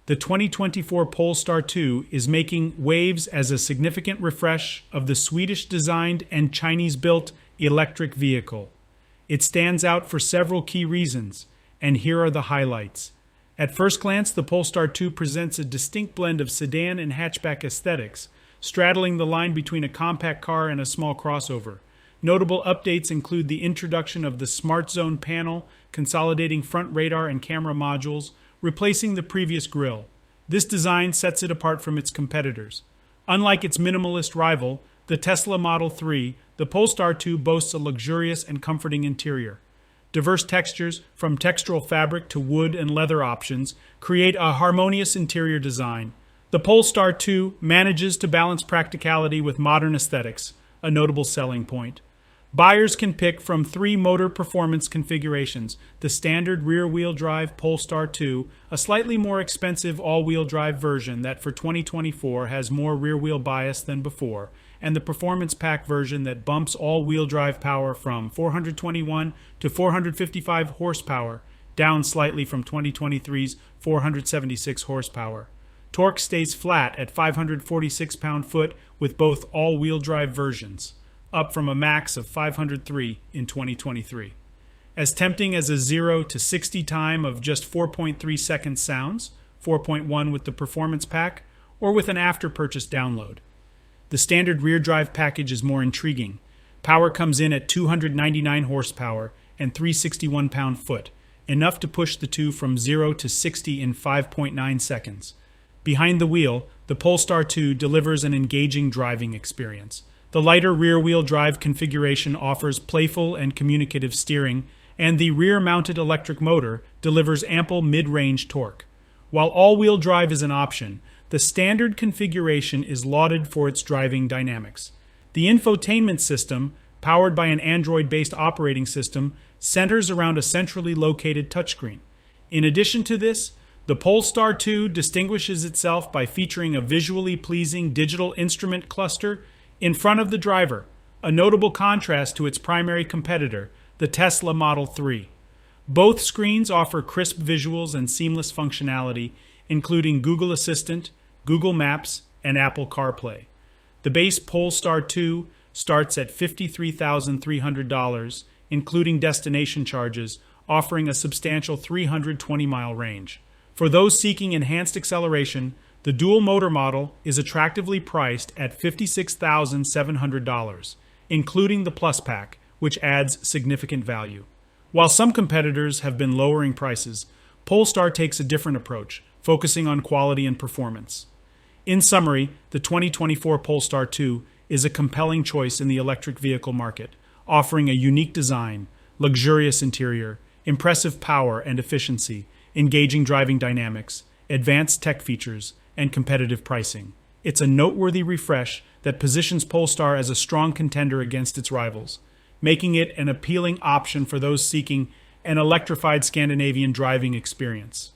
the 2024 Polestar 2 is making waves as a significant refresh of the Swedish-designed and Chinese-built electric vehicle. It stands out for several key reasons, and here are the highlights. At first glance, the Polestar 2 presents a distinct blend of sedan and hatchback aesthetics, straddling the line between a compact car and a small crossover. Notable updates include the introduction of the SmartZone panel, consolidating front radar and camera modules, replacing the previous grille. This design sets it apart from its competitors. Unlike its minimalist rival, the Tesla Model 3, the Polestar 2 boasts a luxurious and comforting interior. Diverse textures, from textural fabric to wood and leather options, create a harmonious interior design. The Polestar 2 manages to balance practicality with modern aesthetics, a notable selling point. Buyers can pick from 3 motor performance configurations: the standard rear-wheel drive Polestar 2, a slightly more expensive all-wheel drive version that for 2024 has more rear-wheel bias than before, and the performance pack version that bumps all-wheel drive power from 421 to 455 horsepower, down slightly from 2023's 476 horsepower. Torque stays flat at 546 pound-foot with both all-wheel drive versions, up from a max of 503 in 2023. As tempting as a 0 to 60 time of just 4.3 seconds sounds, 4.1 with the performance pack, or with an after-purchase download. The standard rear drive package is more intriguing. Power comes in at 299 horsepower and 361 pound-foot, enough to push the two from 0 to 60 in 5.9 seconds. Behind the wheel, the Polestar 2 delivers an engaging driving experience. The lighter rear-wheel drive configuration offers playful and communicative steering, and the rear-mounted electric motor delivers ample mid-range torque. While all-wheel drive is an option, the standard configuration is lauded for its driving dynamics. The infotainment system, powered by an Android-based operating system, centers around a centrally located touchscreen. In addition to this, the Polestar 2 distinguishes itself by featuring a visually pleasing digital instrument cluster in front of the driver, a notable contrast to its primary competitor, the Tesla Model 3. Both screens offer crisp visuals and seamless functionality, including Google Assistant, Google Maps, and Apple CarPlay. The base Polestar 2 starts at $53,300, including destination charges, offering a substantial 320-mile range. For those seeking enhanced acceleration, the dual-motor model is attractively priced at $56,700, including the Plus Pack, which adds significant value. While some competitors have been lowering prices, Polestar takes a different approach, focusing on quality and performance. In summary, the 2024 Polestar 2 is a compelling choice in the electric vehicle market, offering a unique design, luxurious interior, impressive power and efficiency, engaging driving dynamics, advanced tech features, and competitive pricing. It's a noteworthy refresh that positions Polestar as a strong contender against its rivals, making it an appealing option for those seeking an electrified Scandinavian driving experience.